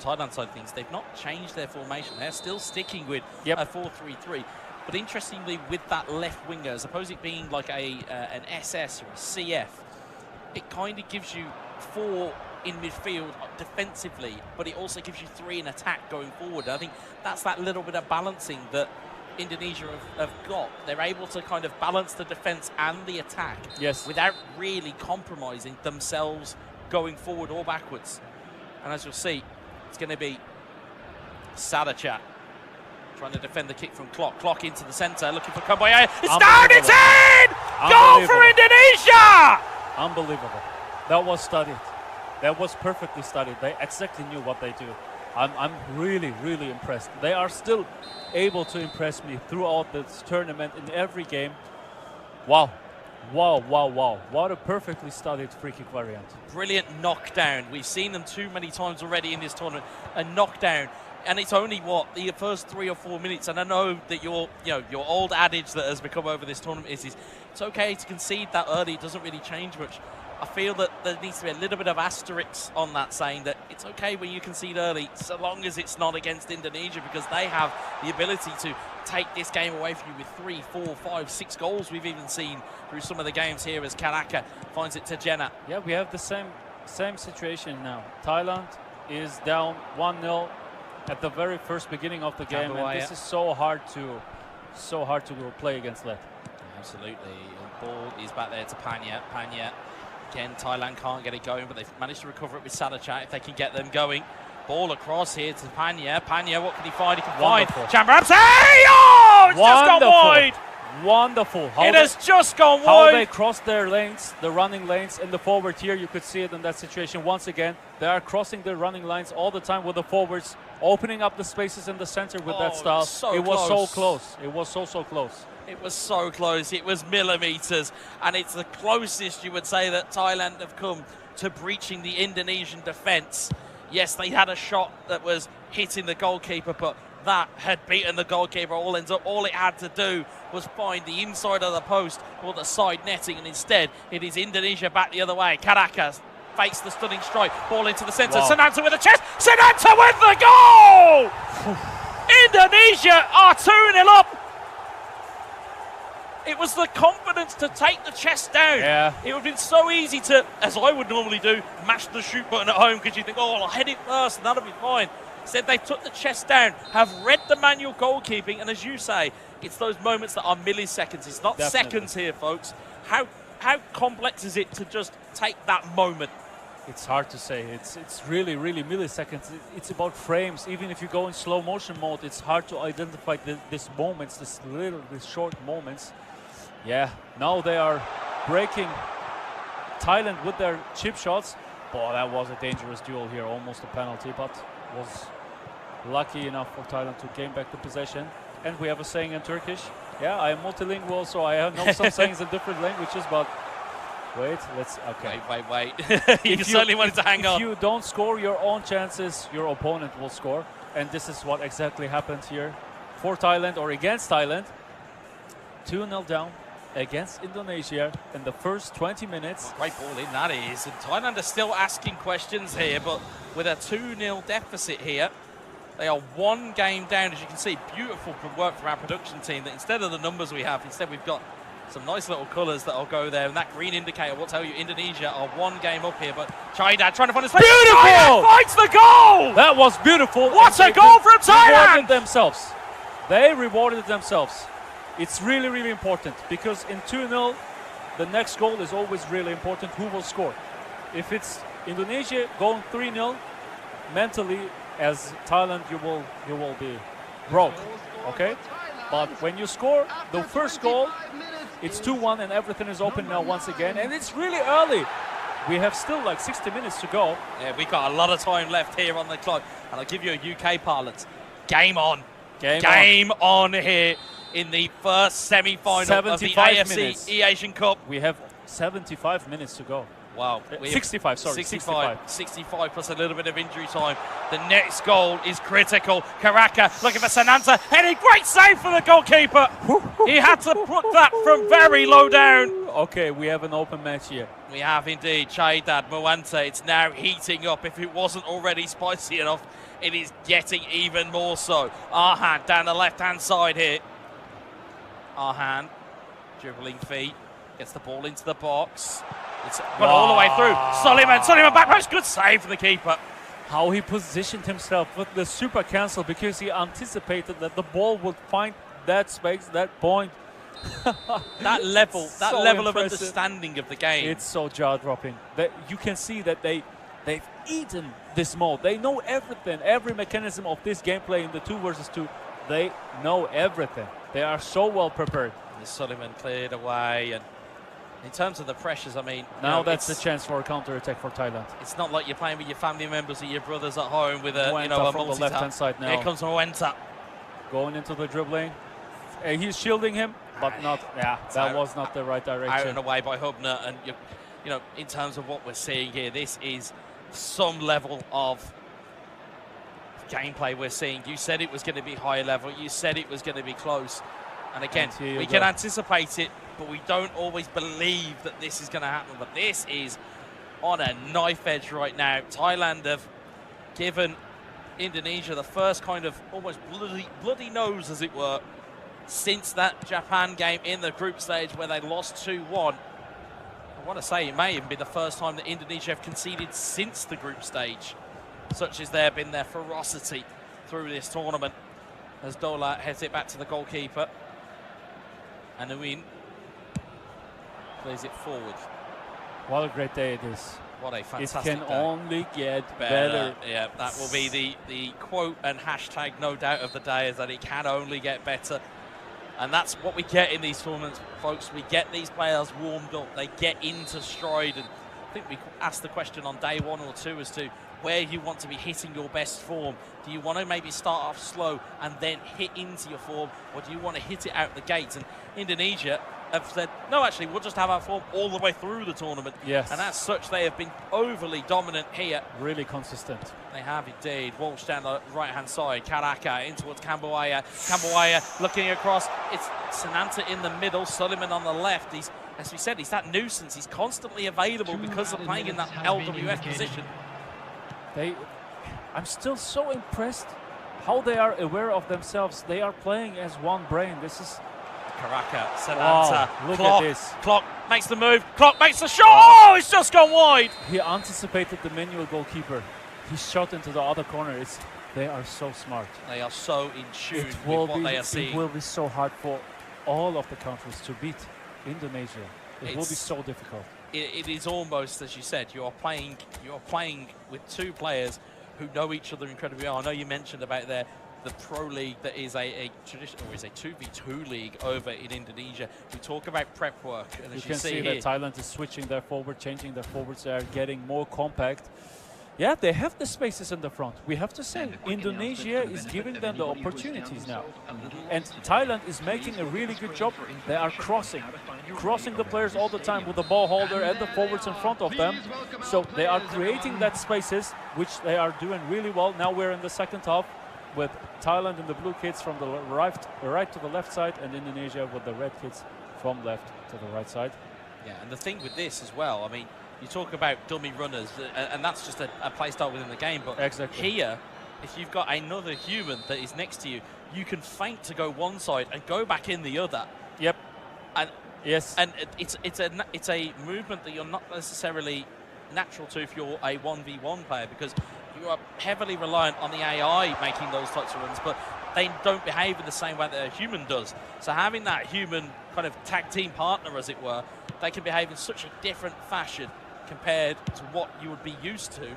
Thailand side of things, they've not changed their formation. They're still sticking with a 4-3-3. But interestingly, with that left winger, as opposed to it being like an SS or a CF, it kind of gives you 4 in midfield defensively, but it also gives you 3 in attack going forward. I think that's that little bit of balancing that Indonesia have got. They're able to kind of balance the defense and the attack without really compromising themselves going forward or backwards. And as you'll see, it's going to be Sadachat trying to defend the kick from Clock. Clock into the centre, looking for Kamboya. It's down, it's in! Goal for Indonesia! Unbelievable. That was studied. That was perfectly studied. They exactly knew what they do. I'm really, really impressed. They are still able to impress me throughout this tournament in every game. Wow. Wow, wow, wow. What a perfectly studied free kick variant. Brilliant knockdown. We've seen them too many times already in this tournament. A knockdown. And it's only, the first 3 or 4 minutes. And I know that your old adage that has become over this tournament is it's okay to concede that early. It doesn't really change much. I feel that there needs to be a little bit of asterisk on that, saying that it's okay when you concede early, so long as it's not against Indonesia, because they have the ability to take this game away from you with 3, 4, 5, 6 goals. We've even seen through some of the games here as Karaka finds it to Jenna. Yeah, we have the same situation now. Thailand is down 1-0 at the very first beginning of the game, and this is so hard to play against that. Absolutely. The ball is back there to Panya. Panya. Again, Thailand can't get it going, but they've managed to recover it with Sadachat if they can get them going. Ball across here to Panya. Panya, what can he find? He can find Chambrams. Hey! Oh! It's just gone wide! Wonderful. It has just gone wide. How they cross their lanes, the running lanes, in the forward here. You could see it in that situation once again. They are crossing the running lines all the time with the forwards, opening up the spaces in the center with that style. It was so close. It was so close. It was so close. It was millimeters, and it's the closest you would say that Thailand have come to breaching the Indonesian defense. Yes, they had a shot that was hitting the goalkeeper, but that had beaten the goalkeeper. All it had to do was find the inside of the post or the side netting, and instead it is Indonesia back the other way. Caracas fakes the stunning strike, ball into the centre. Wow. Sananta with a chest. Sananta with the goal! Indonesia are 2-0 up. It was the confidence to take the chest down. Yeah. It would have been so easy to, as I would normally do, mash the shoot button at home, because you think, I'll head it first and that'll be fine. Instead, they took the chest down, have read the manual goalkeeping, and as you say, it's those moments that are milliseconds. It's not seconds here, folks. How complex is it to just take that moment? It's hard to say. It's really, really milliseconds. It's about frames. Even if you go in slow motion mode, it's hard to identify these moments, these short moments. Yeah, now they are breaking Thailand with their chip shots. Boy, that was a dangerous duel here, almost a penalty, but was lucky enough for Thailand to gain back the possession. And we have a saying in Turkish. Yeah, I am multilingual, so I know some sayings in different languages, but wait, okay. Wait. You certainly wanted to hang on. If you don't score your own chances, your opponent will score. And this is what exactly happened here for Thailand, or against Thailand. 2-0 down against Indonesia in the first 20 minutes. Great ball in, that is. And Thailand are still asking questions here, but with a 2-0 deficit here, they are 1 game down. As you can see, beautiful work from our production team, that instead of the numbers we have, instead we've got some nice little colours that'll go there, and that green indicator will tell you Indonesia are 1 game up here. But Chaidad trying to find his place. Beautiful! Finds the goal! That was beautiful. What a goal from Thailand! They rewarded themselves. It's really, really important, because in 2-0, the next goal is always really important. Who will score? If it's Indonesia going 3-0, mentally, as Thailand, you will be broke, okay? But when you score the first goal, it's 2-1 and everything is open now once again. And it's really early. We have still like 60 minutes to go. Yeah, we've got a lot of time left here on the clock. And I'll give you a UK parlance. Game on. Game on here in the first semi-final of the AFC eAsian Cup. We have 75 minutes to go. Wow. 65, sorry. 65 plus a little bit of injury time. The next goal is critical. Karaka looking for Sananta. Heading, great save for the goalkeeper. He had to put that from very low down. okay, we have an open match here. We have indeed. Chaydad Mwante, it's now heating up. If it wasn't already spicy enough, it is getting even more so. Arhan down the left-hand side here. Arhan, dribbling feet, gets the ball into the box. It's gone all the way through. Suleiman back post, good save for the keeper. How he positioned himself with the super cancel because he anticipated that the ball would find that space, that point. that level impressive. of understanding of the game. It's so jaw-dropping. That you can see that they've eaten this mode. They know everything, every mechanism of this gameplay in the 2 versus 2. They know everything. They are so well prepared. And Suleiman cleared away, and in terms of the pressures, I mean, now that's the chance for a counter-attack for Thailand. It's not like you're playing with your family members or your brothers at home with a Mwenta a from the left-hand side now. Here comes Mwenta. Going into the dribbling. He's shielding him, but not. Yeah, that was not the right direction. Out and away by Hubner, and you know, in terms of what we're seeing here, this is some level of gameplay we're seeing. You said it was going to be high level. You said it was going to be close, and again, we can anticipate it, but we don't always believe that this is going to happen. But this is on a knife edge right now. Thailand have given Indonesia the first kind of almost bloody nose, as it were, since that Japan game in the group stage where they lost 2-1. I want to say it may even be the first time that Indonesia have conceded since the group stage, such as there been their ferocity through this tournament. As Dola heads it back to the goalkeeper. And Uin plays it forward. What a great day it is. What a fantastic day. It can only get better. Yeah, that will be the quote and hashtag, no doubt, of the day, is that it can only get better. And that's what we get in these tournaments, folks. We get these players warmed up. They get into stride. And I think we asked the question on day 1 or 2 as to where you want to be hitting your best form. Do you want to maybe start off slow and then hit into your form, or do you want to hit it out the gates? And Indonesia have said, no, actually, we'll just have our form all the way through the tournament. Yes. And as such, they have been overly dominant here. Really consistent. They have indeed. Walsh down the right-hand side. Karaka in towards Kambuaya. Kambuaya looking across. It's Sananta in the middle. Suleiman on the left. He's, as we said, he's that nuisance. He's constantly available because of playing in that LWF position. I'm still so impressed how they are aware of themselves. They are playing as one brain. This is Karaka, Sananta, look Clock, at this. Clock makes the move, Clock makes the shot, oh, it's just gone wide. He anticipated the manual goalkeeper. He shot into the other corner. They are so smart. They are so in tune with what they are seeing. It will be so hard for all of the countries to beat Indonesia. It will be so difficult. It is almost, as you said, you are playing with 2 players who know each other incredibly well. I know you mentioned about the Pro League that is a traditional, or is a 2v2 league over in Indonesia. We talk about prep work, and as you can see here, that Thailand is switching their forward, changing their forwards. They are getting more compact. Yeah, they have the spaces in the front. We have to say, Indonesia is giving them the opportunities now. And Thailand is making a really good job. They are crossing the players all the time with the ball holder and the forwards in front of them. So they are creating that spaces, which they are doing really well. Now we're in the second half with Thailand and the blue kids from the right to the left side, and Indonesia with the red kids from left to the right side. Yeah, and the thing with this as well, I mean, you talk about dummy runners, and that's just a play style within the game. But exactly. Here, if you've got another human that is next to you, you can feint to go one side and go back in the other. Yep. And yes. And it's a movement that you're not necessarily natural to if you're a 1v1 player, because you are heavily reliant on the AI making those types of runs, but they don't behave in the same way that a human does. So having that human kind of tag team partner, as it were, they can behave in such a different fashion compared to what you would be used to.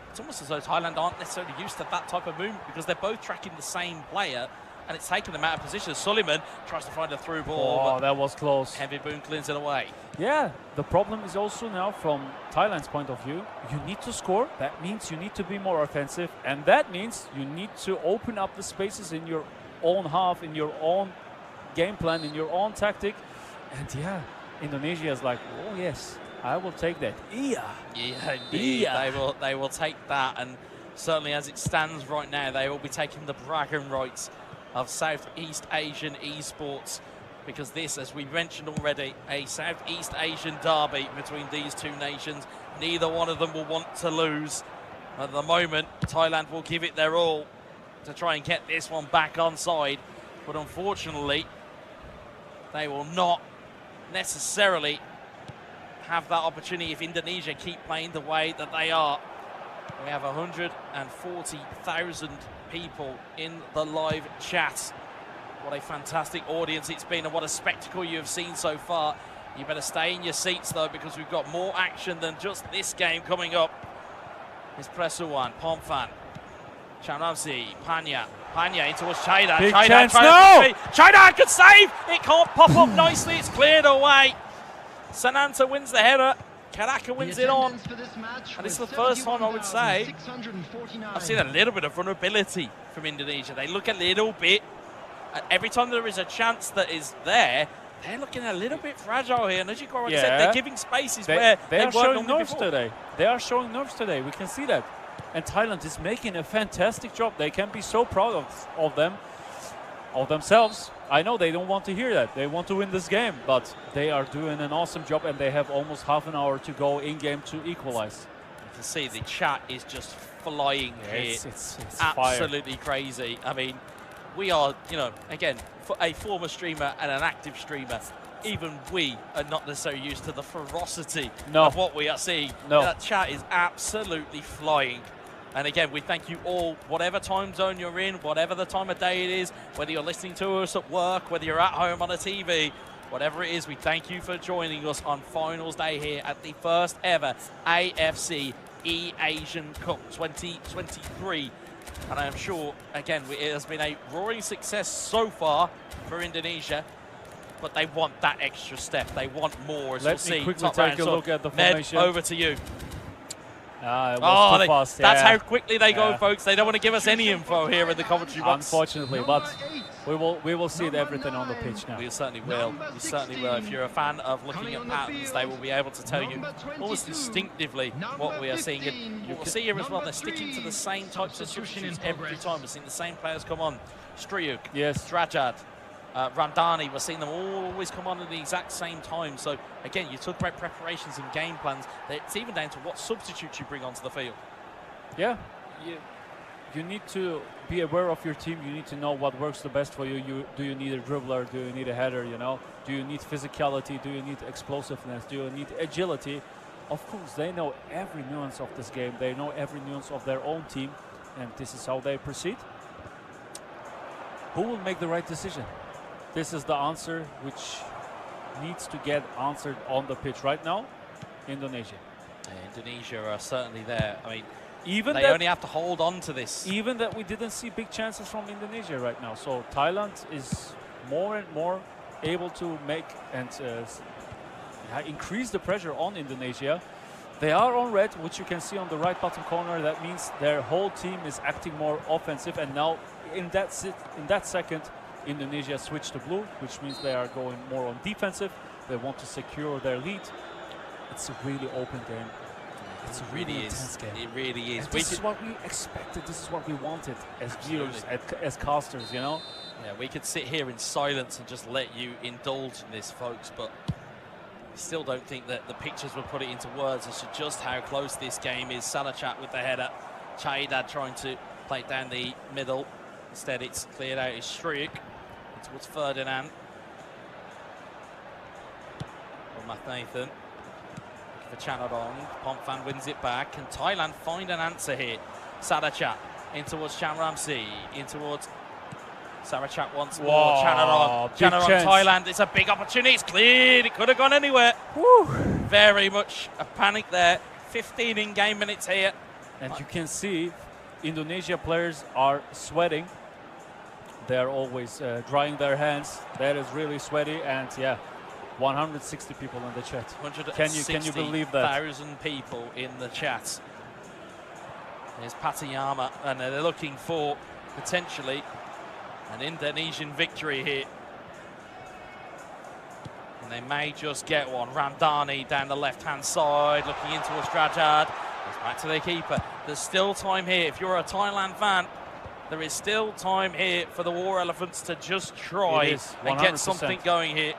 It's almost as though Thailand aren't necessarily used to that type of movement, because they're both tracking the same player, and it's taken them out of position. Suleiman tries to find a through ball. Oh, that was close. Heavy Boon cleans it away. Yeah, the problem is also now from Thailand's point of view, you need to score. That means you need to be more offensive, and that means you need to open up the spaces in your own half, in your own game plan, in your own tactic. And yeah, Indonesia is like, oh yes, I will take that. Yeah, indeed. They will take that, and certainly as it stands right now, they will be taking the bragging rights of Southeast Asian esports because this, as we mentioned already, a Southeast Asian derby between these two nations. Neither one of them will want to lose. At the moment, Thailand will give it their all to try and get this one back onside, but unfortunately, they will not necessarily have that opportunity if Indonesia keep playing the way that they are. We have 140,000 people in the live chat. What a fantastic audience it's been, and what a spectacle you have seen so far. You better stay in your seats though, because we've got more action than just this game coming up. It's Presuwan, Pomfan, Chanamsi, Panya in towards Chaidan. Big chance, no! Chaidan could save! It can't pop up nicely, it's cleared away. Sananta wins the header. Karaka wins it on. And it's the first time, I would say, I've seen a little bit of vulnerability from Indonesia. They look a little bit, every time there is a chance that is there, they're looking a little bit fragile here. And as you already said, they're giving spaces where they are showing nerves before. today. They are showing nerves today. We can see that. And Thailand is making a fantastic job. They can be so proud of themselves. I know they don't want to hear that. They want to win this game, but they are doing an awesome job, and they have almost half an hour to go in-game to equalize. You can see the chat is just flying here. It's absolutely crazy. I mean, we are, you know, again, for a former streamer and an active streamer, even we are not necessarily used to the ferocity of what we are seeing. That chat is absolutely flying. And again, we thank you all, whatever time zone you're in, whatever the time of day it is, whether you're listening to us at work, whether you're at home on a TV, whatever it is, we thank you for joining us on finals day here at the first ever AFC eAsian Cup 2023. And I am sure, again, it has been a roaring success so far for Indonesia, but they want that extra step. They want more, as we'll see. Let me quickly take a look at the formation. Ned, over to you. It was too fast. That's how quickly they go, folks. They don't want to give us any info here in the commentary box. Unfortunately, but we will see everything on the pitch now. We certainly will. We certainly will. If you're a fan of looking at patterns, they will be able to tell you almost instinctively what we are seeing. And you will see here as well, they're sticking to the same types of substitutions every time. We're seeing the same players come on. Striuk, Drajad, Ramdani, we're seeing them all always come on at the exact same time. So again, you talk about preparations and game plans. It's even down to what substitutes you bring onto the field. Yeah, you need to be aware of your team. You need to know what works the best for you. Do you need a dribbler? Do you need a header? You know, do you need physicality? Do you need explosiveness? Do you need agility? Of course, they know every nuance of this game. They know every nuance of their own team, and this is how they proceed. Who will make the right decision? This is the answer which needs to get answered on the pitch right now. Indonesia. Indonesia are certainly there. I mean, they only have to hold on to this. Even that we didn't see big chances from Indonesia right now. So Thailand is more and more able to make and increase the pressure on Indonesia. They are on red, which you can see on the right bottom corner. That means their whole team is acting more offensive. And now in that second, Indonesia switched to blue, which means they are going more on defensive. They want to secure their lead. It's a really open game. It's a really intense game. It really is. And this is what we expected. This is what we wanted as viewers, as casters, you know? Yeah, we could sit here in silence and just let you indulge in this, folks, but I still don't think that the pictures would put it into words as to just how close this game is. Salachat with the header. Chaidad trying to play it down the middle. Instead, it's cleared out. It's Striuk towards Ferdinand. Or Mathnathan. For Chanadong. Pomfan wins it back. Can Thailand find an answer here? Sadachat in towards Chamramsi. In towards Sarachat once more. Chanadong. Thailand. It's a big opportunity. It's cleared. It could have gone anywhere. Woo. Very much a panic there. 15 in-game minutes here. And you can see Indonesia players are sweating. They are always drying their hands. That is really sweaty. And yeah, 160 people in the chat. Can you believe that? 160,000 people in the chat. There's Patayama, and they're looking for potentially an Indonesian victory here. And they may just get one. Ramdani down the left-hand side, looking into Drajad. It's back to their keeper. There's still time here. If you're a Thailand fan, There is still time here for the War Elephants to just try and get something going here.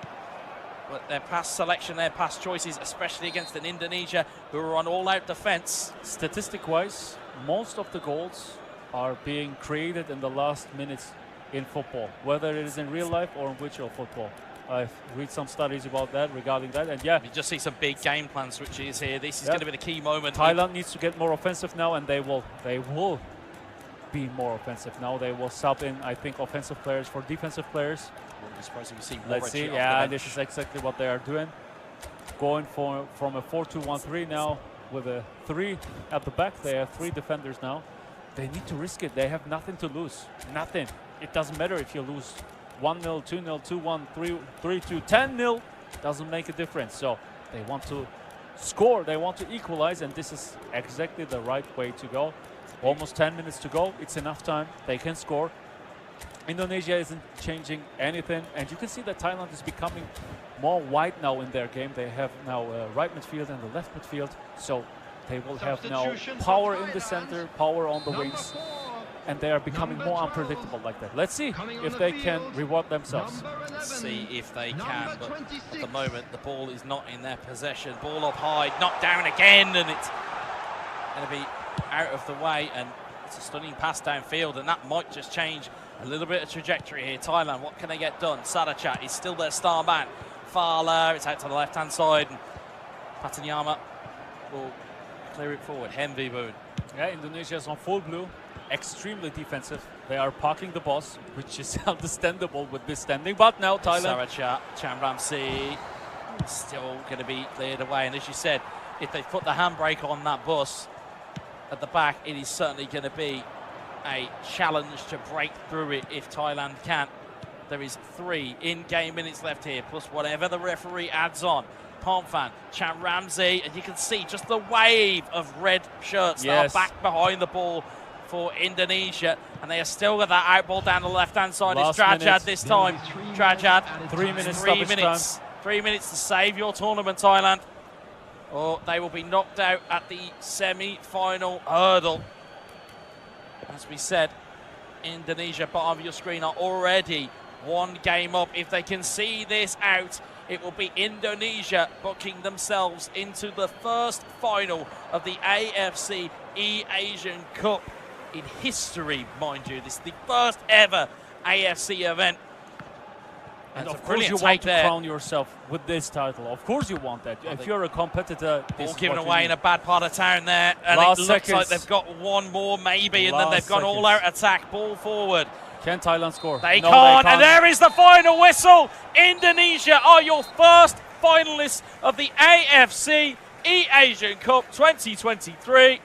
But their past selection, their past choices, especially against an Indonesia who are on all-out defense. Statistic-wise, most of the goals are being created in the last minutes in football, whether it is in real life or in virtual football. I've read some studies about that, regarding that, and yeah. You just see some big game plan switches here. This is going to be the key moment. Thailand needs to get more offensive now, and they will be more offensive now. They will sub in, I think, offensive players for defensive players. Let's see. Yeah, this is exactly what they are doing. Going from a 4-2-1-3 now with a 3 at the back. They have 3 defenders now. They need to risk it. They have nothing to lose. Nothing. It doesn't matter if you lose 1-0, 2-0, 2-1, 3-2, 10-0. Doesn't make a difference. So they want to score. They want to equalize, and this is exactly the right way to go. Almost 10 minutes to go. It's enough time. They can score. Indonesia isn't changing anything, and you can see that Thailand is becoming more wide now in their game. They have now right midfield and the left midfield, so they will have now power in the center, power on the wings, and they are becoming more unpredictable like that. Let's see if they can reward themselves. Let's see if they can, but at the moment the ball is not in their possession. Ball up high, knocked down again, and it's going to be out of the way, and it's a stunning pass downfield, and that might just change a little bit of trajectory here. Thailand, what can they get done? Sadachat is still their star man. Fala, it's out to the left-hand side, and Patanyama will clear it forward. Hemviboon. Yeah, Indonesia is on full blue, extremely defensive. They are parking the bus, which is understandable with this standing, but now Thailand. Sadachat, Chamramsi, still going to be cleared away, and as you said, if they put the handbrake on that bus at the back, it is certainly going to be a challenge to break through it if Thailand can. There is 3 in-game minutes left here, plus whatever the referee adds on. Palmfan, Chamramsi, and you can see just the wave of red shirts that are back behind the ball for Indonesia, and they are still got that out ball down the left-hand side. It's Drajad this time. Drajad, 3 minutes. 3 minutes. 3 minutes to save your tournament, Thailand, or they will be knocked out at the semi-final hurdle. As we said, Indonesia, bottom of your screen, are already 1 game up. If they can see this out, it will be Indonesia booking themselves into the first final of the AFC eAsian Cup in history, mind you. This is the first ever AFC event. And of course you want to crown yourself with this title. Of course you want that. If you're a competitor, ball given away in a bad part of town there. And it looks like they've got 1 more maybe, and then they've gone all-out attack. Ball forward. Can Thailand score? They can't, and there is the final whistle. Indonesia are your first finalists of the AFC eAsian Cup 2023.